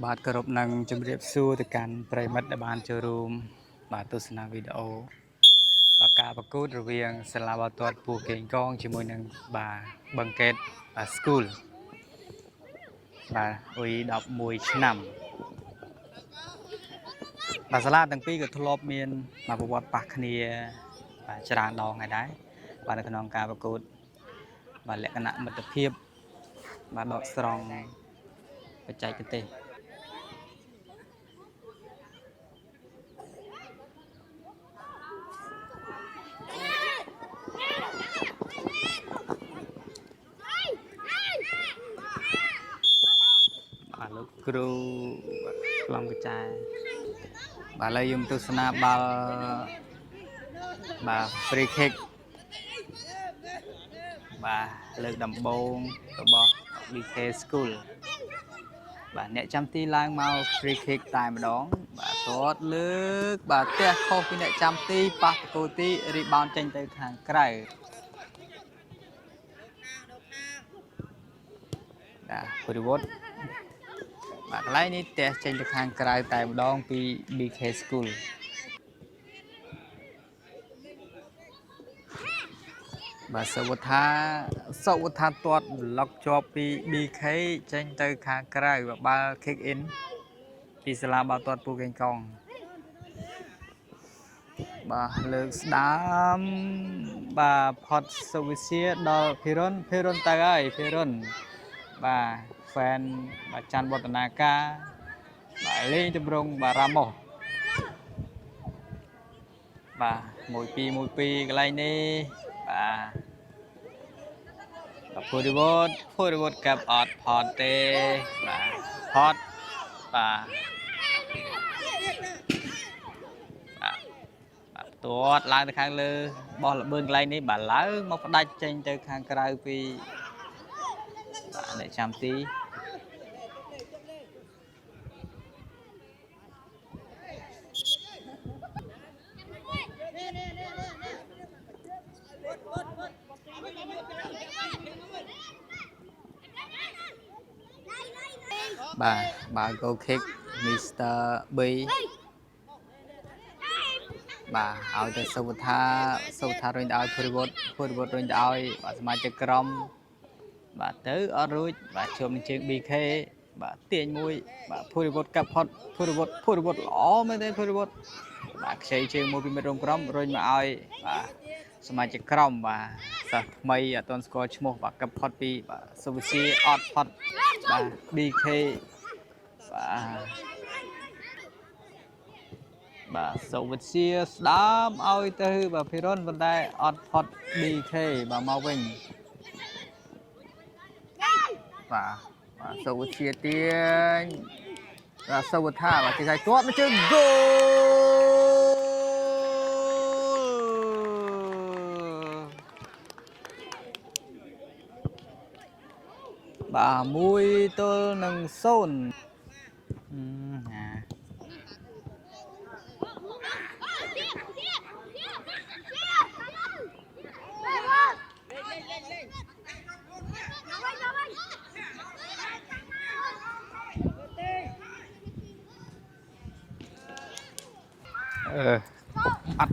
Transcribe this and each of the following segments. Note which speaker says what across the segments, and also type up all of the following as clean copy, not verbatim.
Speaker 1: បាទគោរពនឹងជម្រាបសួរទៅកាន់ប្រិមិត្តដែលបានចូលរួមបាទទស្សនាវីដេអូបាទការប្រកួតរវាងសាលាបាល់ទាត់ពូកេងកងជាមួយនឹងបាទបឹងកេតបាទ School បាទអ៊ុយ11ឆ្នាំបាទសាលាទាំងពីរក៏ធ្លាប់មានបាទប្រវត្តិប៉ះគ្នាបាទច្រើនដងហើយដែរបាទនៅក្នុងការប្រកួតបាទលក្ខណៈមិត្តភាពបាទដកស្រង់បច្ចេកទេសលោកគ្រូខ្លងកញ្ចែបាទឥឡូវយើងទស្សនាបាល់បាទ free kick បាទលើកដំបូងរបស់ BK School បាទអ្នកចាំទីឡើងមក free kick តែម្ដងបាទទាត់លើកបាទទះខុសពីអ្នកចាំទីប៉ះប្រកូទី rebound ចេញទៅខាងក្រៅបាទពុរិវត្តបាទកន្លែងនេះទះចេញទៅខាងក្រៅតែម្ដងពី BK School បាទសវុថាទាត់ប្លុកជាប់ពី BK ចេញទៅខាងក្រៅបាល់ kick in ពីសាលាបាល់ទាត់ពូកេងកងបាទលើកស្ដាមបាទផតសូវីសៀដល់ភេរុនទៅហើយភេរុនបាទ fan បាទច័ន្ទវឌ្ឍនាការបាទលេងតម្រង់បាទរ៉ាម៉ូសបាទ1-2កន្លែងនេះបាទភូរិវត្តកាប់អត់ផតទេបាទផតបាទទាត់ឡើងទៅខាងលើបោះល្បឿនកន្លែងនេះបាទឡើងមកផ្ដាច់ចេញទៅខាងក្រៅពីបាទអ្នកចាំទីបាទ goal kick Mr. B បាទឲ្យទៅសុវថារុញទៅឲ្យភូរិវត្តរុញទៅឲ្យបាទសមាជិកក្រុមបាទទៅអត់រួចបាទជុំនឹងជើង BK បាទទាញមួយបាទភូរិវត្តកាប់ផុតភូរិវត្តល្អមែនទេភូរិវត្តបាទខ្ចីជើងមួយពីមិត្តរួមក្រុមរុញមកឲ្យបាទសមាជិកក្រុមបាទសិស្សថ្មីអត់ទាន់ស្គាល់ឈ្មោះបាទកាប់ផុតពីបាទសុវិស័យអត់ផុតបាទ BK បាទសុវិទ្យាស្ដាមឲ្យទៅបាទភិរុនប៉ុន្តែអត់ផុត BK បាទមកវិញបាទសុវិទ្យាទាញបាទសុវថាបាទគេថាទាត់មកជើង goal បាទ1-0អត់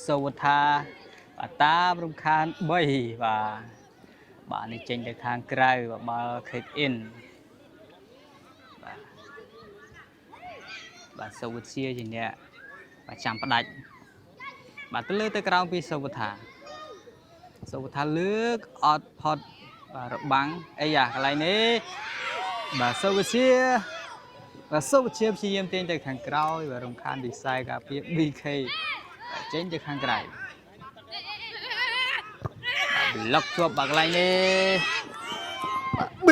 Speaker 1: សុវថាបាទតាមរំខាន3បាទនេះចេញទៅខាងក្រៅបាល់ kick in បាទសុវិទ្យាជាអ្នកបាទចាំផ្ដាច់បាទទៅលើទៅក្រោមពីសុវថាលើកអត់ផុតបាទរបាំងអីយ៉ាកន្លែងនេះបាទសុវិទ្យាព្យាយាមទាញទៅខាងក្រោយបាទរំខានវិស័យការពារ BK ចេញទៅខាងក្រៅប្លុកជាប់បាក់កន្លែងនេះបាទ B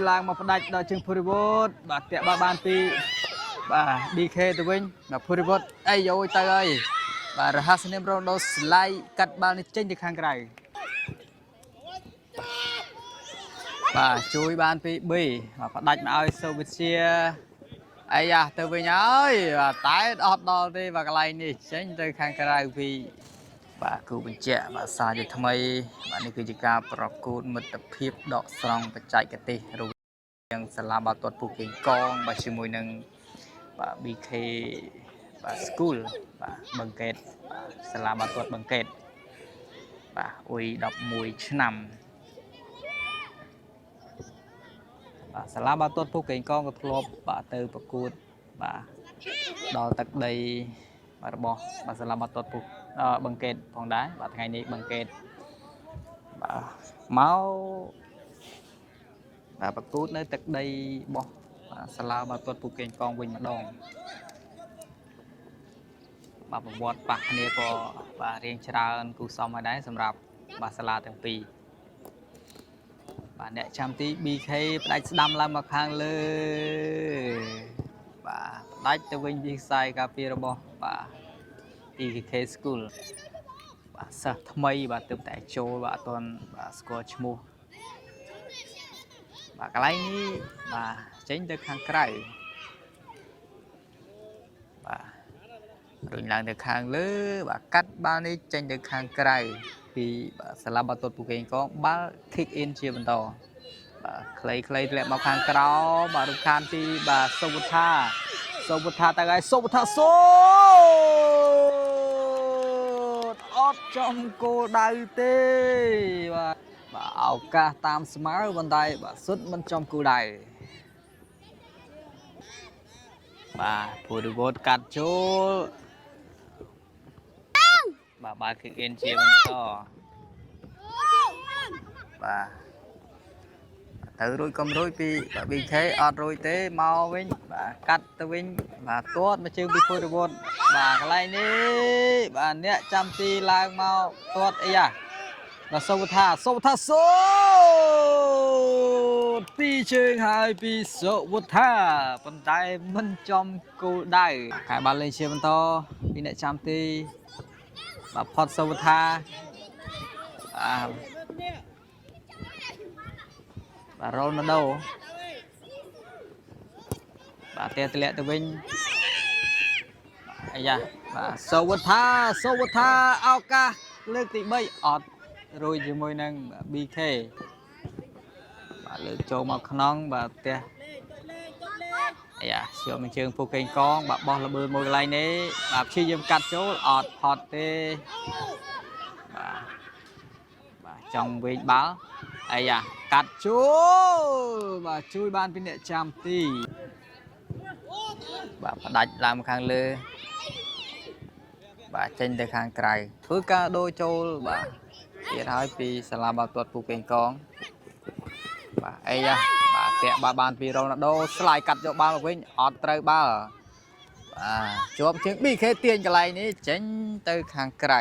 Speaker 1: ឡើងមកផ្ដាច់ដល់ជើងភូរិវត្តបាទតាក់បាល់បានពី bà BK từ bên mà Puribot ai dối tay ơi bà Rahasnim Rondo slide cắt ba đi trên được hàng cái bà chui ban bị mà phải đặt mà ơi Soviet ai da từ bên ơi và tái đọt đo đi và cái này nè trên từ hàng cái vì bà cứ bình chẹ bà xa cho tham ấy bà này cứ chỉ cảประกวด មិត្តភាពដកស្រង់បច្ចេកទេសរវាងសាលាបាល់ទាត់ពូកេងកងបាទជាមួយនឹងបាទ BK បាទ School បាទបឹងកេតសាលាបាល់ទាត់បឹងកេតបាទអ៊ុយ11ឆ្នាំបាទសាលាបាល់ទាត់ពូកេងកងក៏ធ្លាប់បាទទៅប្រកួតបាទដល់ទឹកដីរបស់បាទសាលាបាល់ទាត់ពូបឹងកេតផងដែរបាទថ្ងៃនេះបឹងកេតបាទមកបាទប្រកួតនៅទឹកដីរបស់សាលាបាល់ទាត់ពូកេងកងវិញម្ដងបាទប្រវត្តិប៉ះគ្នាក៏បាទរៀងច្រើនគូសមហើយដែរសម្រាប់បាទសាលាទាំងពីរបាទអ្នកចាំទី BK ផ្ដាច់ស្ដាំឡើងមកខាងលើបាទផ្ដាច់ទៅវិញពីខ្សែការពាររបស់បាទ BK School បាទសិស្សថ្មីបាទទើបតែចូលបាទអត់ទាន់បាទស្គាល់ឈ្មោះបាទកន្លែងនេះបាទចេញទៅខាងក្រៅបាទរុញឡើងទៅខាងលើបាទកាត់បាល់នេះចេញទៅខាងក្រៅពីបាទសាលាបាល់ទាត់ពូកេងកងបាល់ kick in ជាបន្តបាទខ្លីៗធ្លាក់មកខាងក្រោមបាទរុកខានទីបាទសុវថាទៅហើយសុវថាសូអត់ចំគោលដៅទេបាទឱកាសតាមស្មើបន្តែបាទសុទ្ធមិនចំគោលដៅបាទពូរីវតកាត់ចូលបាទបាល់ kick in ជាបន្តបាទទៅរួចកុំរួចពី BK អត់រួចទេមកវិញបាទកាត់ទៅវិញបាទទាត់មកជើងពីពូរីវតបាទកន្លែងនេះបាទអ្នកចាំទីឡើងមកទាត់អីបាទសុវថាសូពីជើងហើយពីសុវថាប៉ុន្តែមិនចំគោលដៅហើយបាល់លេងជាបន្តពីអ្នកចាំទីបាទផុតសុវថាបាទរ៉ូណាល់ដូបាទតែទម្លាក់ទៅវិញអាយ៉ាបាទសុវថាឱកាសលើកទី3អត់រួចជាមួយនឹង BK បាទលើកចូលមកក្នុងបាទផ្ទះអាយ៉ាជាប់នឹងជើងពូកេងកងបាទបោះល្បឿនមួយកន្លែងនេះបាទព្យាយាមកាត់ចូលអត់ផុតទេបាទចង់វិញបាល់អាយ៉ាកាត់ចូលបាទជួយបានពីអ្នកចាំទីបាទផ្ដាច់ឡើងមកខាងលើបាទចេញទៅខាងក្រៅធ្វើការដូរចូលបាទទៀតហើយពីសាលាបាល់ទាត់ពូកេងកងបាទអីយ៉ាបាទតាក់បាល់បានពីរ៉ូណាល់ដូស្លាយកាត់យកបាល់មកវិញអត់ត្រូវបាល់បាទជាប់ជើង BK ទាញកន្លែងនេះចេញទៅខាងក្រៅ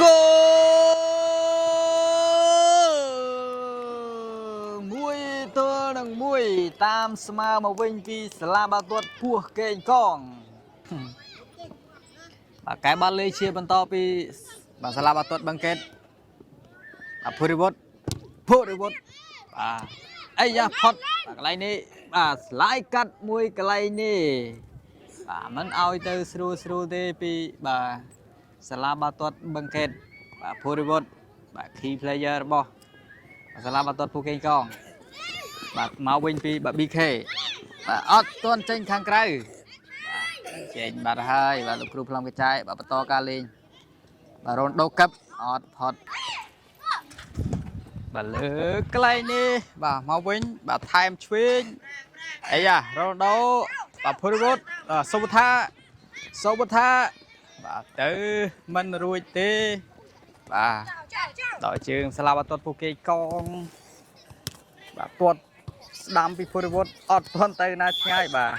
Speaker 1: គោ1-1តាមស្មើមកវិញពីសាលាបាល់ទាត់ពូកេងកងបាទកែបាល់លេងជាបន្តពីបាទសាលាបាល់ទាត់បឹងកេតភូរិវត្តបាទអីយ៉ាផុតបាទកន្លែងនេះបាទស្លាយកាត់មួយកន្លែងនេះបាទមិនឲ្យទៅស្រួលទេពីបាទសាលាបាល់ទាត់បឹងកេតបាទភូរិវត្តបាទ key player របស់សាលាបាល់ទាត់ពូកេងកងបាទមកវិញពីបាទ BK បាទអត់ទាន់ចេញខាងក្រៅបាទចេញបាត់ហើយបាទលោកគ្រូផ្លំកញ្ចាយបាទបន្តការលេងបាទរ៉ូនដូកឹបអត់ផុតបាទលើកន្លែងនេះបាទមកវិញបាទថែមឆ្វេងអីយ៉ារ៉ូណូដូបាទភូរិវត្តសុវថាបាទទៅមិនរួចទេបាទដល់ជើងសាលាបាល់ទាត់ពូកេងកងបាទទាត់ស្ដាំពីភូរិវត្តអត់ទាន់ទៅណាឆ្ងាយបាទ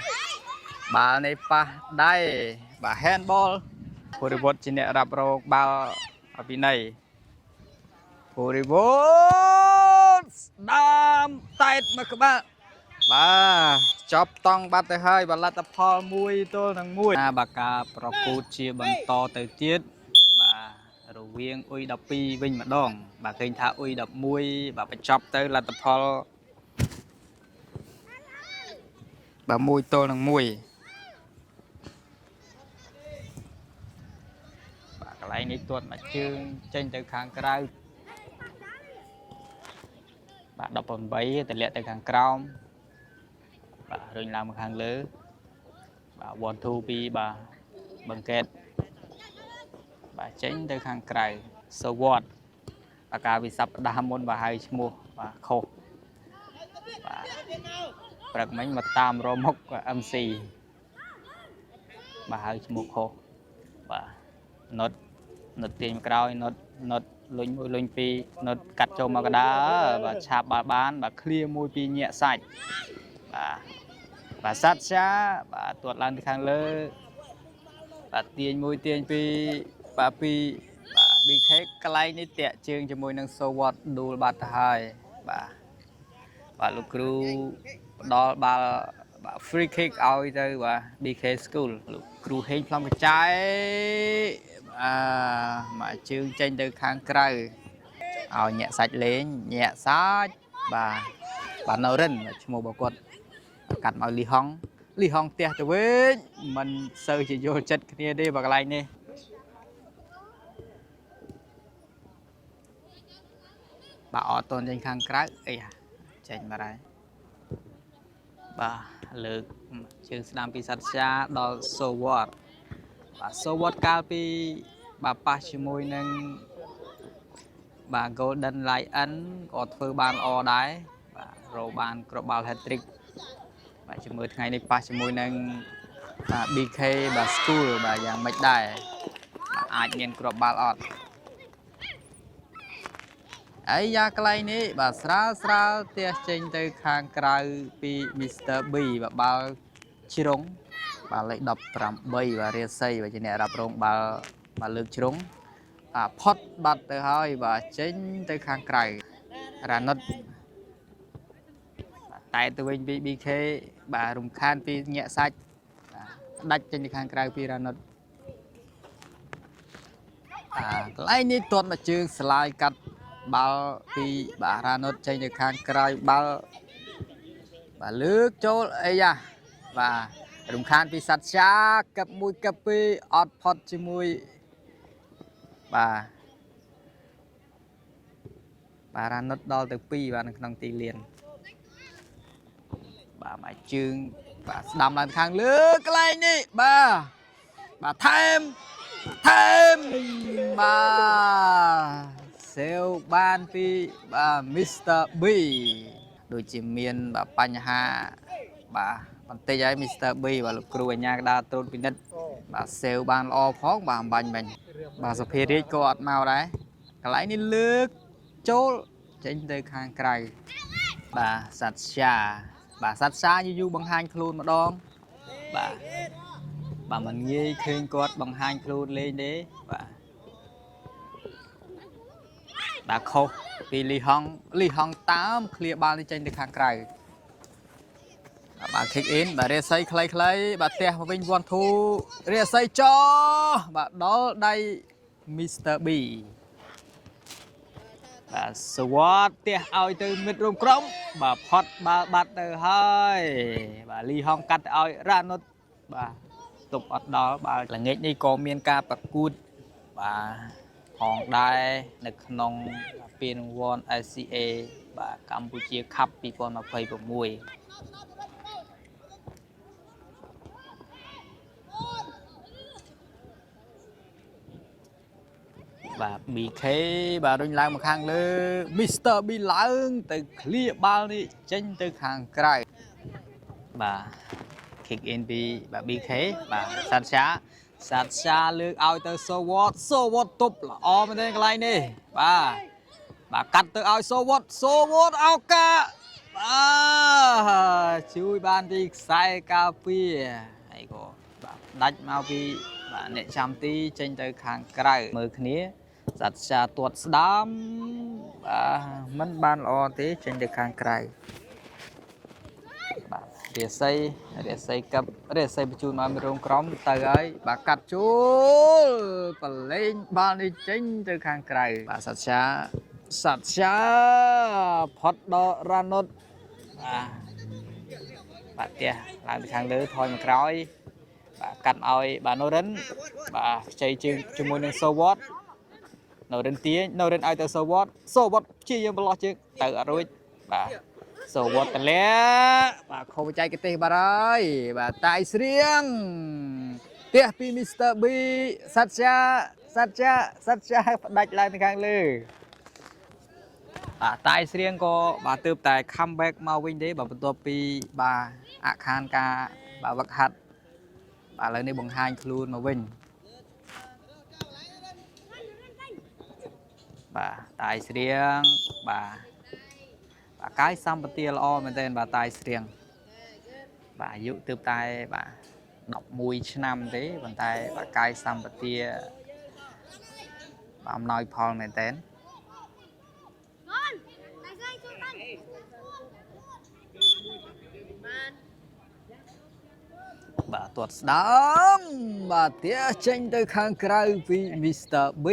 Speaker 1: បាល់នេះប៉ះដៃបាទ handball ភូរិវត្តជាអ្នករ៉ាប់រងបាល់ពីណីភូរិវត្ត ដាមតែតមកក្បាលបាទចប់តង់បាត់ទៅហើយបាទលទ្ធផល1 ទល់នឹង 1 បាទការប្រកួតជាបន្តទៅទៀតបាទរវាងអ៊ុយ12វិញម្ដងបាទឃើញថាអ៊ុយ11បាទបញ្ចប់ទៅលទ្ធផលបាទ1 ទល់នឹង 1បាទកន្លែងនេះទាត់មកជើងចេញទៅខាងក្រៅបាទ18តម្លាក់ទៅខាងក្រោមបាទរុញឡើងមកខាងលើបាទ1 2 2បាទបង្កេតបាទចេញទៅខាងក្រៅសវត្តអាការវិស័ព្ទដាស់មុនបាទហៅឈ្មោះបាទខុសបាទព្រឹកមិញមកតាមរមុខ MC បាទហៅឈ្មោះខុសបាទនុតទាញក្រោយនុតលុញ1លុញ2នុតកាត់ចូលមកកដាបាទឆាបបានបាទឃ្លៀ1 2ញាក់សាច់បាទសាត់ចាបាទទាត់ឡើងទៅខាងលើបាទទាញ1ទាញ2បាទ2បាទ BK កន្លែងនេះតាក់ជើងជាមួយនឹងសូវ៉ាត់ដួលបាត់ទៅហើយបាទលោកគ្រូផ្ដល់បាល់បាទ free kick ឲ្យទៅបាទ BK School លោកគ្រូហេងផ្លំកញ្ចៃមកជើងចេញទៅខាងក្រៅឲ្យញាក់សាច់លេងញាក់សាច់បាទនៅរិនឈ្មោះរបស់គាត់កាត់មកលីហុងផ្ទះទៅវិញមិនសូវជាយល់ចិត្តគ្នាទេបើកន្លែងនេះបាទអត់តន់ចេញខាងក្រៅអីចេញមកហើយបាទលើកជើងស្ដាំពីសត្វចាដល់សូវ៉ាត់បាទសូវ៉ាត់កាលពីបាទប៉ះជាមួយនឹងបាទ Golden Lion ក៏ធ្វើបានល្អដែរបាទរកបានគ្រាប់បាល់ hat-trick បាទជាមួយថ្ងៃនេះប៉ះជាមួយនឹងបាទ BK បាទ School បាទយ៉ាងម៉េចដែរអាចមានគ្រាប់បាល់អត់អាយ៉ាកន្លែងនេះបាទស្រាលទះចេញទៅខាងក្រៅពី Mr. B បាទបាល់ជ្រុងបាទលេខ18បាទរាសីបាទជាអ្នករ៉ាប់រងបាល់លើកជ្រុងផុតបាត់ទៅហើយបាទចេញទៅខាងក្រៅរ៉ានុតតែទៅវិញពី BK បាទរំខានពីញាក់សាច់ដាច់ចេញទៅខាងក្រៅពីរ៉ានុតកន្លែងនេះទាត់មកជើងស្លាយកាត់បាល់ពីបាទរ៉ានុតចេញទៅខាងក្រៅបាល់បាទលើកចូលអីយ៉ាបាទរំខានពីសត្វចាកឹប1កឹប2អត់ផុតជាមួយបាទរ៉ានុតដល់ទៅ2បាទនៅក្នុងទីលានបាទមកជើងបាទស្ដាំឡើងខាងលើកន្លែងនេះបាទថែមបាទសេវបានពីបាទ Mr. B ដូចជាមានបាទបញ្ហាបាទបន្តិចហើយ Mr. B បាទលោកគ្រូអញ្ញាកដាត្រួតពិនិត្យបាទសេវបានល្អផងបាទអំបញ្ញមិញបាទសុភារាជក៏អត់មកដែរកន្លែងនេះលើកចូលចេញទៅខាងក្រៅបាទសត្វសាយូរបង្ហាញខ្លួនម្ដងបាទមិនងាយឃើញគាត់បង្ហាញខ្លួនលេងទេបាទខុសពីលីហុងតាមឃ្លៀបាល់នេះចេញទៅខាងក្រៅបាទ kick in បាទរាសីខ្លីបាទទះមកវិញ1 2រាសីចោបាទដល់ដៃ Mr. B បាទសវត្តទះឲ្យទៅមិត្តរួមក្រុមបាទផុតបាល់បាត់ទៅហើយបាទលីហុងកាត់ទៅឲ្យរ៉ានុតបាទទប់អត់ដល់បាល់ល្ងាចនេះក៏មានការប្រកួតបាទផងដែរនៅក្នុងពានរង្វាន់ SCA បាទកម្ពុជា Cup 2026បាទ BK បាទរុញឡើងមកខាងលើ Mr. B ឡើងទៅឃ្លៀបាល់នេះចេញទៅខាងក្រៅបាទ kick in ពីបាទ BK បាទសាត់សាលើកឲ្យទៅសូវ៉ាត់ទប់ល្អមែនទេកន្លែងនេះបាទកាត់ទៅឲ្យសូវ៉ាត់ឱកាសបាទជួយបានទីខ្សែការពារហើយក៏បាទដាច់មកពីបាទអ្នកចាំទីចេញទៅខាងក្រៅមើលគ្នាសត្វចាទាត់ស្ដាំប មិនបានល្អទេចេញទៅខាងក្រៅបាទរាសីកັບរាសីបញ្ជូនមករោងក្រុមទៅហើយបាទកាត់ជួលបលេងបាល់នេះចេញទៅខាងក្រៅបាទសច្ឆាផុតដល់រ៉ានុតបាទផ្ទះឡើងទៅខាងលើថយមកក្រោយបាទកាត់ឲ្យបាទណូរិនបាទខ្ចីជើងជាមួយនឹងសូវ៉តណូរិនទាញណូរិនឲ្យទៅសូវ៉តព្យាយាមបន្លោះជើងទៅអត់រួចបាទសូវ៉តតលាបាទខូបចៃកទេសបាទហើយបាទតាយស្រៀងផ្ទះពីមីស្ទ័រ B សច្ឆាផ្ដាច់ឡើងទៅខាងលើបាទតាយស្រៀងក៏បាទទើបតែ comeback មកវិញទេបាទបន្ទាប់ពីបាទអខានការបាទវឹកហាត់បាទឥឡូវនេះបង្ហាញខ្លួនមកវិញបាទតាយស្រៀងបាទកាយសម្បទាល្អមែនទែនបាទតាយស្រៀងបាទអាយុទើបតែបាទ11ឆ្នាំទេប៉ុន្តែបាទកាយសម្បទាបាទអំណោយផលមែនទែនបាទទាត់ស្ដាំបាទទាចេញទៅខាងក្រៅពី Mr. B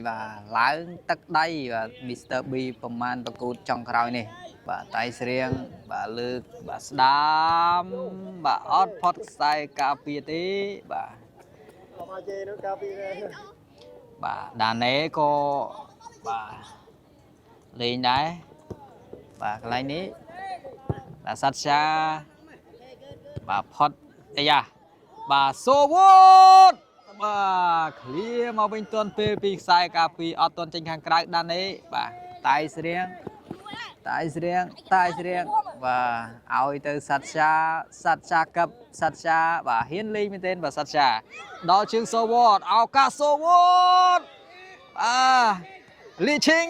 Speaker 1: បាទឡើងទឹកដៃបាទ Mr. B ប្រមាណប្រកូតចុងក្រោយនេះបាទតៃស្រៀងបាទលើកបាទស្ដាំបាទអត់ផុតខ្សែការពារទេបាទមកជេនោះការពារបាទដាណេក៏បាទលេងដែរបាទកន្លែងនេះបាទសច្ឆាបាទផុតអាយ៉ាបាទសូវ៉តបាទឃ្លៀមកវិញទាន់ពេលពីខ្សែការពារអត់ទាន់ចេញខាងក្រៅដាណេបាទតៃស្រៀងបាទឲ្យទៅសច្ឆាកັບសច្ឆាបាទហ៊ានលេងមែនទែនបាទសច្ឆាដល់ជើងសូវ៉តឱកាសសូវ៉តលីឈិង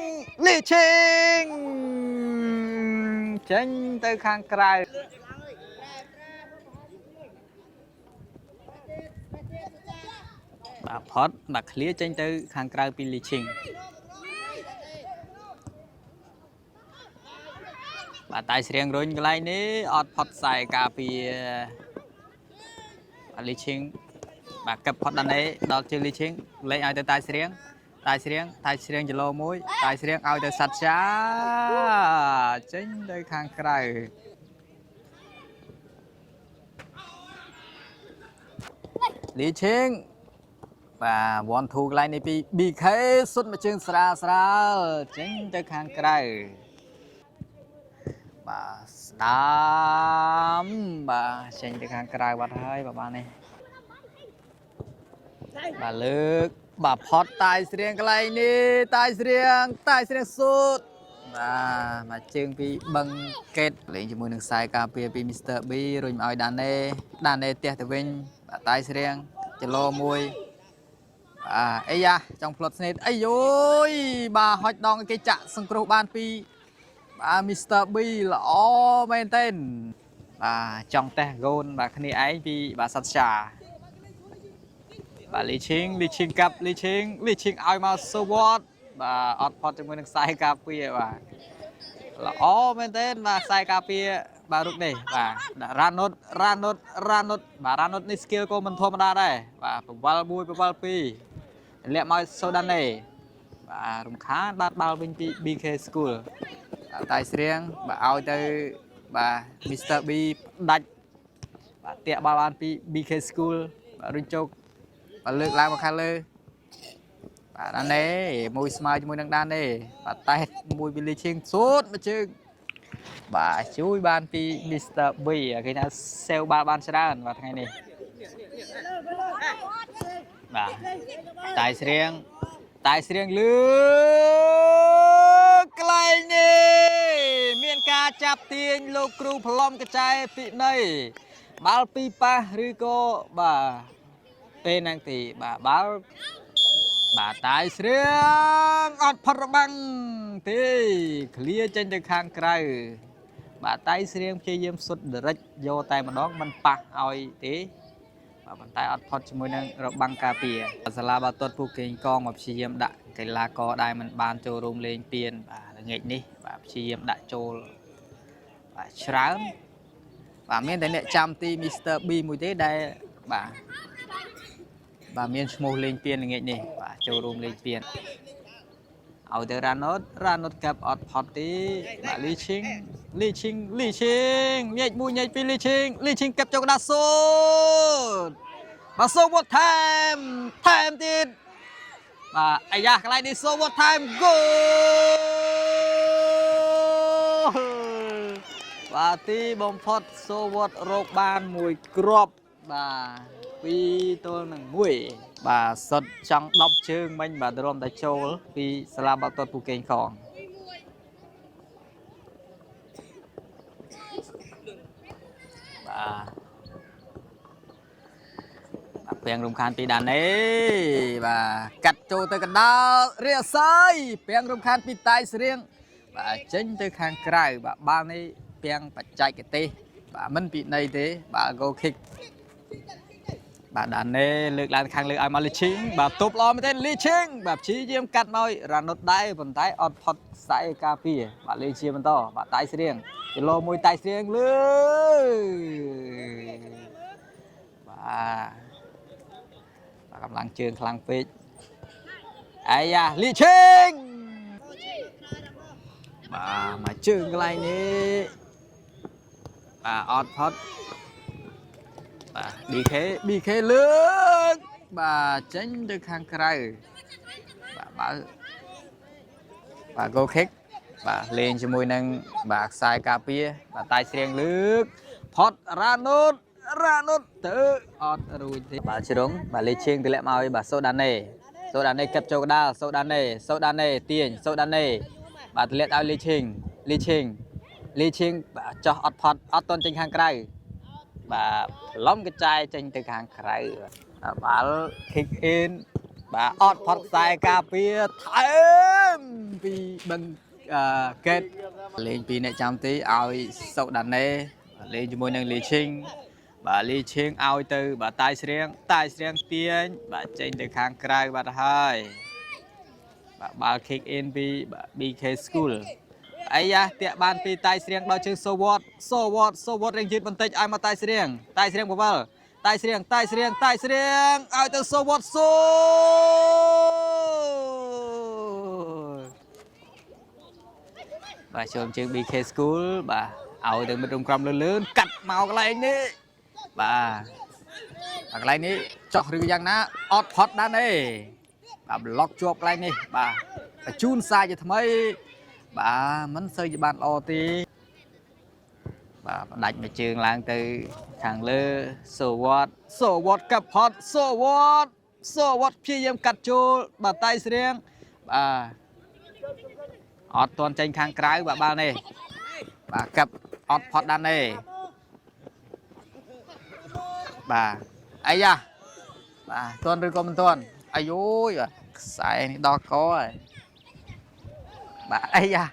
Speaker 1: ចេញទៅខាងក្រៅបាទផុតបាទឃ្លៀចេញទៅខាងក្រៅពីលីឈិងបាទតៃស្រៀងរុញកន្លែងនេះអត់ផុតខ្សែការពារលីឈិងបាទកឹបផុតដល់នេះដល់ជើងលីឈិងលេងឲ្យទៅតៃស្រៀងចលោមួយតៃស្រៀងឲ្យទៅសច្ឆាចេញទៅខាងក្រៅលីឈិងបាទ1 2កន្លែងនេះពី BK សុទ្ធមួយជើងស្រាលចេញទៅខាងក្រៅបាទស្ដាំបាទចេញទៅខាងក្រៅបាត់ហើយបាទនេះបាទលើកបាទផុតតាយស្រៀងកន្លែងនេះតាយស្រៀងសូតបាទជើងពីបឹងកេតលេងជាមួយនឹងខ្សែការពារពី Mr. B រុញឲ្យដាណេផ្ទះទៅវិញបាទតាយស្រៀងចលោមួយអីយ៉ាចង់ផ្លុតស្នេតអីយយបាទហុចដងគេចាក់សង្គ្រោះបានពីបាទ Mr. B ល្អមែនទែនបាទចង់តេះហ្គូនបាទគ្នាឯងពីបាទសច្ឆាបាទលីឈិងកាប់លីឈិងឲ្យមកសូវ៉តបាទអត់ផុតជាមួយនឹងខ្សែការពារបាទល្អមែនទែនបាទខ្សែការពារបាទរូបនេះបាទរ៉ានុតបាទរ៉ានុតនេះ skill ក៏មិនធម្មតាដែរបាទប្រវល់1ប្រវល់2លាក់មកសូដាណេបាទរំខានបាត់បាល់វិញពី BK School តៃស្រៀងបាទឲ្យទៅបាទ Mr. B ដាច់បាទតាក់បាល់បានពី BK School បាទរុញជោគបាទលើកឡើងមកខាងលើបាទដាណេមួយស្មើជាមួយនឹងដាណេបាទតែមួយពីលីឈិងសូតមកជើងបាទជួយបានពី Mr. B គេថាសេវបាល់បានច្រើនបាទថ្ងៃនេះបាទតាយស្រៀងលើកន្លែងនេះមានការចាប់ទាញលោកគ្រូប្លុំកចែពិន័យបាល់ពីប៉ះឬក៏បាទពេលហ្នឹងទីបាទបាល់បាទតាយស្រៀងអត់ផុតរបាំងទេឃ្លាចេញទៅខាងក្រៅបាទតាយស្រៀងព្យាយាមសុទ្ធដរិចយកតែម្ដងមិនប៉ះឲ្យទេបាទប៉ុន្តែអត់ផុតជាមួយនឹងរបាំងការពារសាលាបាល់ទាត់ពូកេងកងមកព្យាយាមដាក់កីឡាករដែលមិនបានចូលរួមលេងពានបាទឥឡូវ ងាកនេះបាទព្យាយាមដាក់ចូលបាទច្រើនបាទមានតែអ្នកចាំទី Mr. B មួយទេដែលបាទមានឈ្មោះលេងពៀនងាកនេះបាទចូលរួមលេងពៀនឲ្យទៅរ៉ាណូតកាប់អត់ផុតទេបាទលីឈីងញែកមួយញែកពីរលីឈីងកាប់ចូលកណ្ដាលសូតបាទសូវត្តថែមទៀតបាទអាយ៉ាកន្លែងនេះសូវត្តថែមហ្គោលបាទទីបំផុតសូវត្តរកបានមួយគ្រាប់បាទ2-1បាទសុតចង់10ជើងមិញបាទរំតែចូលពីសាលាបាល់ទាត់ពូកេងខងបាទពាំងរំខានពីដាននេះបាទកាត់ចូលទៅកណ្ដាលរាស័យពាំងរំខានពីតាយស្រៀងបាទចេញទៅខាងក្រៅបាទបាល់នេះពាំងបច្ចេកទេសបាទមិនពិន័យទេបាទ goal kick បាទដាននេះលើកឡើងខាងលើឲ្យមកលីឈីងបាទទប់ល្អមែនទេលីឈីងបាទព្យាយាមកាត់មករ៉ាណុតដែរប៉ុន្តែអត់ផុតខ្សែការពារបាទលេងជាបន្តបាទតាយស្រៀងគីឡូមួយតាយស្រៀងលើបាទកម្លាំងជើងខ្លាំងពេកអាយ៉ាលីឈីងបាទមកជើងកន្លែងនេះបាទអត់ផុតបាទ BK លើកបាទចេញទៅខាងក្រៅបាទបាទ goal kick បាទលេងជាមួយនឹងបាទខ្សែការពារបាទតាយស្រៀងលើកផុតរ៉ាណូតទៅអត់រួចទេបាទជ្រុងបាទលេឈៀងទម្លាក់មកឲ្យបាទសូដាណេកាប់ចូលកណ្ដាលសូដាណេទាញសូដាណេបាទទម្លាក់ឲ្យលីឈៀងបាទចោះអត់ផុតអត់តន់ចេញខាងក្រៅបាទឡំកញ្ចែចេញទៅខាងក្រៅបាល់ kick in បាទអត់ផុតខ្សែការពារថែមពីបឹងកេតលេងពីអ្នកចាំទីឲ្យសូដាណេលេងជាមួយនឹងលីឈីងបាទលីឈីងឲ្យទៅបាទតាយស្រៀងទាញបាទចេញទៅខាងក្រៅបាទហើយបាទបាល់ kick in ពី BK School អាយ៉ាតាក់បានពីតាយស្រៀងដល់ជើងសូវត្តរៀងយឺតបន្តិចឲ្យមកតាយស្រៀងបវលតាយស្រៀងឲ្យទៅសូវត្តបាទចូលជើង BK School បាទឲ្យទៅមិត្តរំក្រំលឿនកាត់មកកន្លែងនេះបាទកន្លែងនេះចោះឬយ៉ាងណាអត់ផុតដែរទេបាទប្លុកជាប់កន្លែងនេះបាទបញ្ជូនសាយជាថ្មីបាទមិនសូវជាបានល្អទេបាទផ្ដាច់មួយជើងឡើងទៅខាងលើសូវត្តកាប់ផុតសូវត្តព្យាយាមកាត់ចូលបាទតាយស្រៀងបាទអត់ទាន់ចេញខាងក្រៅបាទបាល់នេះបាទកាប់អត់ផុតដែរទេបាទអាយ៉ាបាទទាន់ឬក៏មិនទាន់អាយូយបាទខ្សែនេះដល់កហើយបាទអាយ៉ា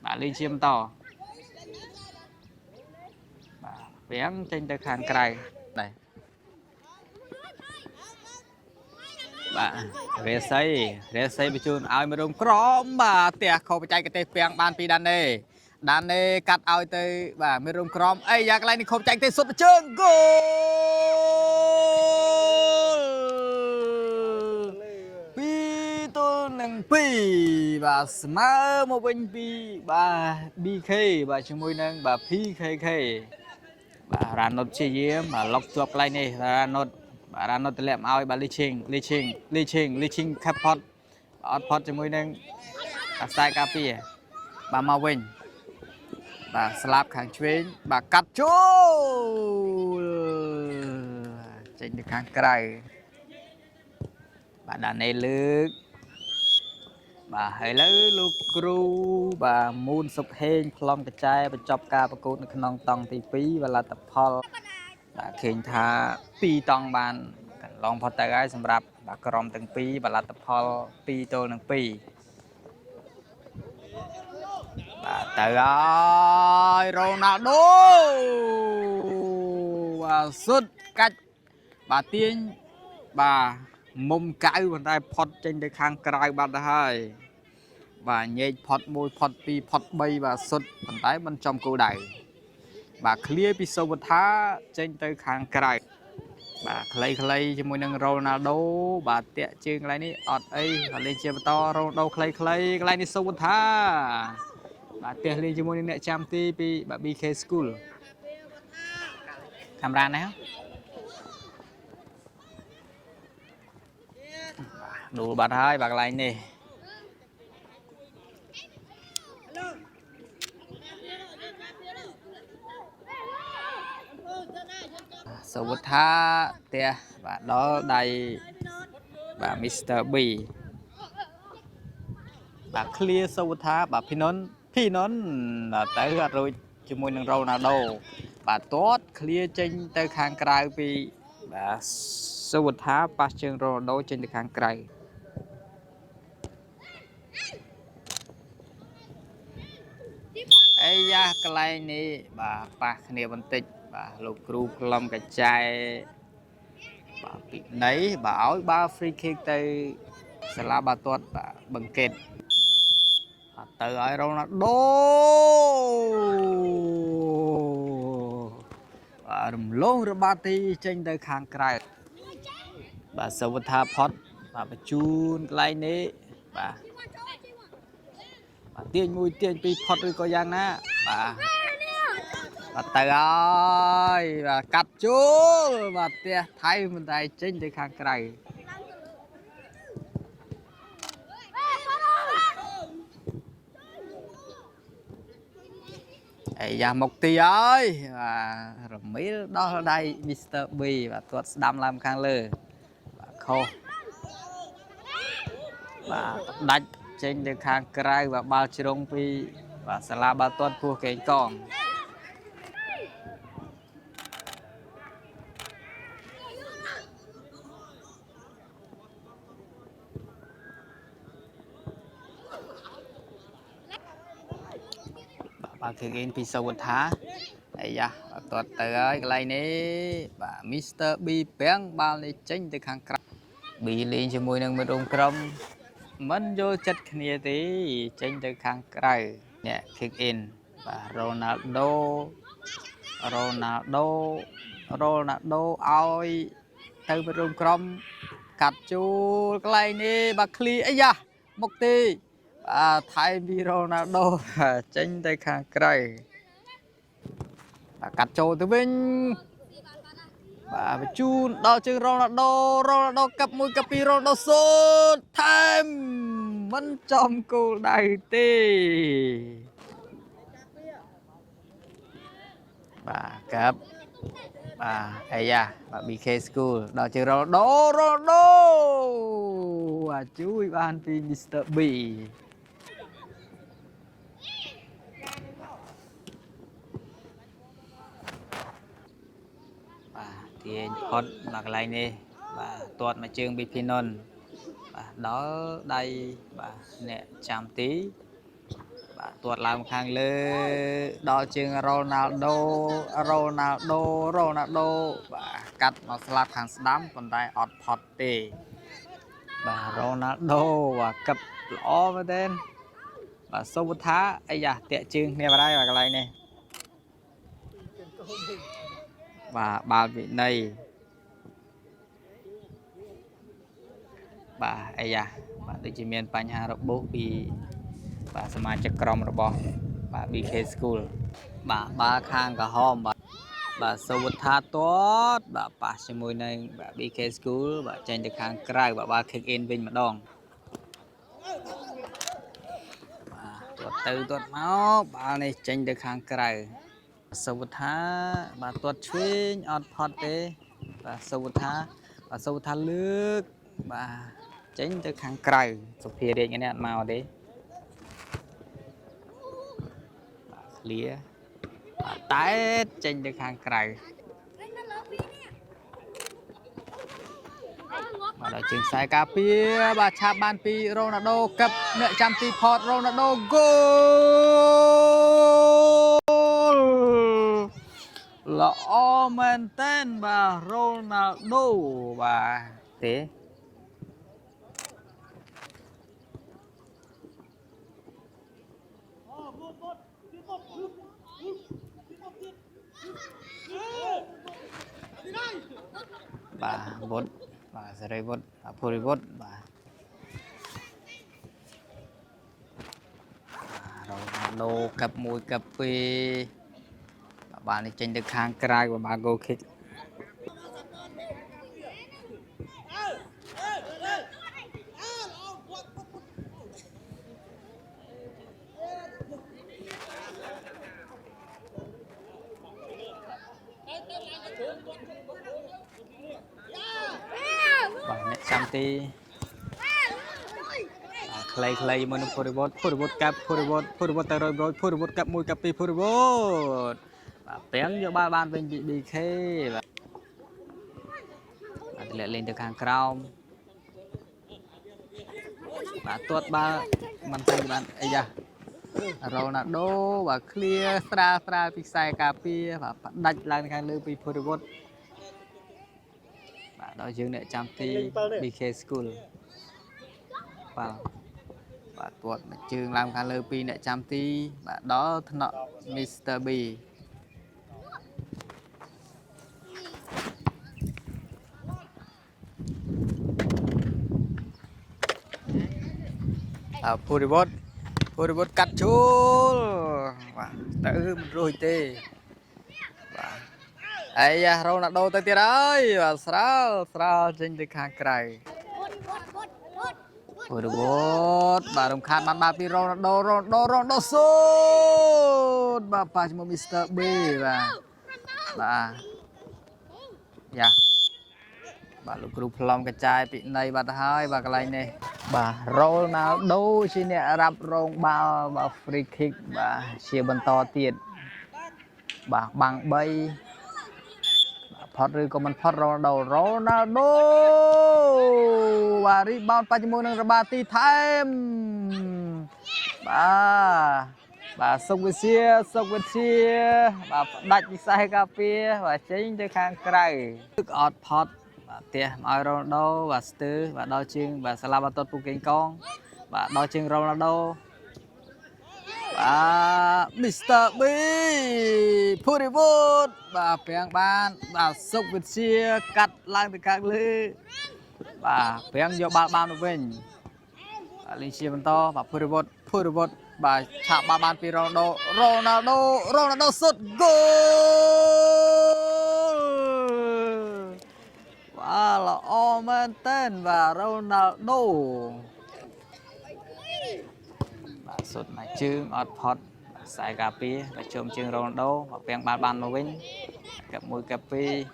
Speaker 1: បាទលេងជាបន្តបាទវាំងចេញទៅខាងក្រៅដែរបាទរាសីបញ្ជូនឲ្យមករំក្រមបាទផ្ទះខុសបច្ចេកទេសពាំងបានពីដាននេះកាត់ឲ្យទៅបាទមករំក្រមអីយ៉ាកន្លែងនេះខុសបច្ចេកទេសសុទ្ធជើងគោល2-2បាទស្មើមកវិញពីបាទ BK បាទជាមួយនឹងបាទ PKK បាទរ៉ាណុតព្យាយាមបាទឡុកជាប់កន្លែងនេះរ៉ាណុតទម្លាក់មកឲ្យបាទលីឈីងខាប់ផុតអត់ផុតជាមួយនឹងខ្សែការពារបាទមកវិញបាទស្លាប់ខាងឆ្វេងបាទកាត់ចូលចេញទៅខាងក្រៅបាទដានេលើកបាទហើយឥឡូវលោកគ្រូបាទមូនសុកហេងខ្លំកញ្ចែបញ្ចប់ការប្រកួតនៅក្នុងតង់ទី2វលទ្ធផលបាទឃើញថា2តង់បានកន្លងផុតទៅហើយសម្រាប់បាទក្រុមទាំងពីរវលទ្ធផល2-2បាទទៅហើយរ៉ូណាល់ដូបាទសុទ្ធកាច់បាទទាញបាទមុំកៅប៉ុន្តែផុតចេញទៅខាងក្រៅបាត់ទៅហើយ và nhảy phật môi phật pi phật bay và sụt bàn tay bên trong cổ đẩy và clear pi sâu thá trên tới khang cài và clay cho môi nâng Ronaldo và tệ chương lại ní ọt ấy và lên chia to Ronaldo clay cái này sâu thá và tệ lên cho môi nâng chăm ti pi và BK School camera này đủ bạn hai bạn lại nè sâu thá tệ và đó đây và Mr. B và clear sâu thá và phi nón là tới rồi cho môi nâng Ronaldo và tốt clear trên tới khang cài vì và sâu thá ba chân Ronaldo trên tới khang cài ấy da cái này nè bà pa kia phân tích bà lục cừu lom cái chai bà bị nấy bà áo ba free kick tới Sala ba tuột bà bằng kệt từ ở Ronaldo bà đùm lông rồi ba ti trên tới khang cài bà sâu tha pot bà chun cái này bà tiền mùi tiền pi pot rồi có giang na bà từ ơi và cắt chú và tia thay mình tay trên để khang cày ấy da một tí ơi và rồi mấy đó đây Mr. B và tuột đam làm khang lơ và khô và đánh trên để khang cày và bao trông pi và Sala ba tuột pua cái con bà thực hiện pi sâu thá ấy da tuột từ ơi cái này và Mr. B bén bao này trên để khang cày bị lên cho môi nâng một ông crom mình vô chất kia tí trên từ khang cày nè kick in và Ronaldo ơi từ một ông crom cắt chú cái này bà clear ấy da một tí thay vì Ronaldo trên từ khang cày cắt chú từ bên và chun đo chừng Ronaldo cặp mũi cặp pi Ronaldo sút thêm vẫn trong cô đầy tì và cặp ấy da và BK School đo chừng Ronaldo và chui ban pi Mr. B thì hot mặc lại nè và tuột mà trường bị pin non và đó đây và nè chạm tí và tuột làm khang lơ đo trường Ronaldo và cắt nó slap hàng đám còn tay ọt phọt tê và Ronaldo và cặp lõ với tên và sâu bút thá ấy da tệ trường nè vào đây và cái này nè và ba vị này bà ấy da bà tự chỉ miền Panh Hà bố vì bàสมาชิกក្រុមរបស់bà BK School bà ba khang cả hôm bà sâu thá tốt bà paជាមួយនឹងbà BK School bàចេញទៅខាងក្រៅbà kick in វិញម្ដងបាទទាត់មកបាល់នេះចេញទៅខាងក្រៅសវថាបាទទាត់ឆ្វេងអត់ផុតទេបាទសវថាលើកបាទចេញទៅខាងក្រៅសុភារាជនេះអត់មកទេបាទឃ្លៀបាទតែចេញទៅខាងក្រៅបាទដល់ជើងខ្សែការពារបាទឆាបបានពីរ៉ូណាល់ដូកឹបអ្នកចាំទីផតរ៉ូណាល់ដូហ្គោលល្អមែនតើបាទរ៉ូណាល់ដូបាទទេ bà vốt bà sẽ đây vốt bà phô đi vốt bà rồi đồ cặp mùi cặp pi bà này tranh được hàng cài của bà go kick bà này chăm tí clay mình phô đi vốt cặp phô đi vốt tờ rồi phô đi vốt cặp mùi cặp pi phô đi vốt bà bén cho ba ban bên bị khê bà lẹ lên từ hàng cào bà tuột baมันใส่บ้านไอ้ยาโรนัลโดว่าเคลียร์สตราพิกไซกาเปียแบบดัดลายการเลือกปีพูดบดแบบเราจึงเนี่ยจำที่บีเคสกูลว่าแบบตัวจึงlàmการเลือกปีเนี่ยจำที่แบบđóถนอมิสเตอร์บีพูดบดกัดชูว่าแต่มันรวยเต้ว่าไอ้ยาเราหนักโดนตีได้ว่าสาวจริงจะข้างไกลพูดบดบารมคาดมันมาปีเราหนักโดสุดบ้าป้าจมูกมิสเตอร์บีบ้ายาบ้าลูกกรุ๊ปพร้อมกระจายปีในบ้าท้ายบ้าอะไรเนี่ยbà Ronaldo chi nèรับรองบ่าวบ่าวฟรีคิกบ่าเชียร์บอลต่อเตียดบ่าบังใบพอดหรือก็มันพอดโรนัลโดว่ารีบอลปัจจุบันนึงระบาดตีไทม์บ่าส่งไปเชียบ่าดัดวิสัยกาเปียบ่าเจ๊งจะข้างไกลตึกออดพอดเตี้ยมาโรนัลโดvà Stu và đo chương và Salvatore Pukinkong và đo chương Ronaldo và Mr. B Purivut và Peng Ban và Sốc Việt Chia cắt lang từ các lư và Peng vô ba ban của mình và Linh Chia to và Purivut và chạm ba ban pi Ronaldo sút goal là Omenton và Ronaldo và sút mà chương Oxford sai cà phê và chôm chương Ronaldo và bèn ban mà win cặp mũi cà phê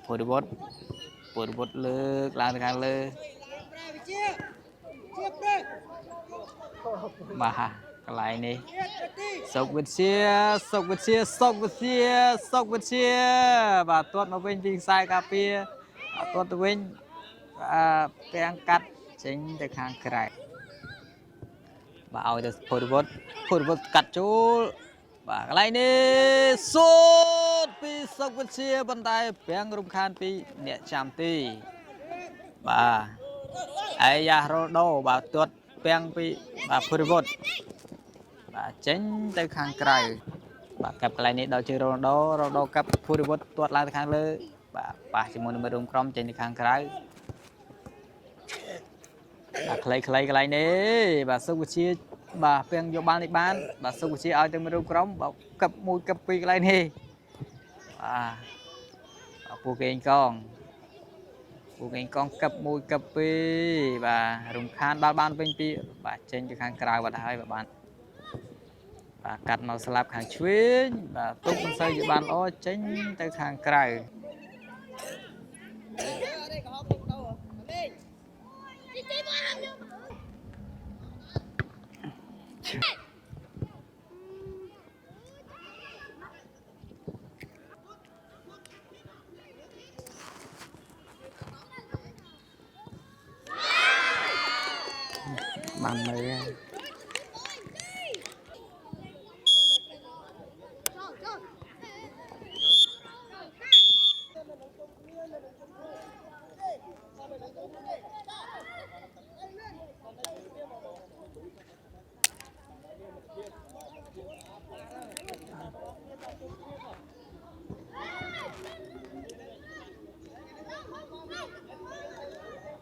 Speaker 1: phối bột lư làm càng lư mà cái này nè sốc vượt chia và tuột nó bên viên sai cà phê tuột nó bên và bèn cắt chính được hàng cái và ao được phối bột cắt chú và cái này nè sút pi sốc vượt chia bàn tay bèn rung khan pi nhẹ chạm ti và ai ya Ronaldo và tuột bèn pi và phối bột và tránh tới hàng cái và cặp cái này đào chơi Ronaldo cặp phối bột tuột lại hàng lơ và chỉ muốn mình rung trên hàng cái và cái này nè và sốc chia và bèn vô ban đi ban và sốc chia ao từ mình rung crom và cặp mùi cặp pi cái này và Pukinkong cặp mùi cặp pi và rung khan ban bên pi và trên cái hàng cái và hai và bạn và cắt màu slab hàng chuyên và tốt con xây dự bàn ô tránh tới hàng cái bằng mày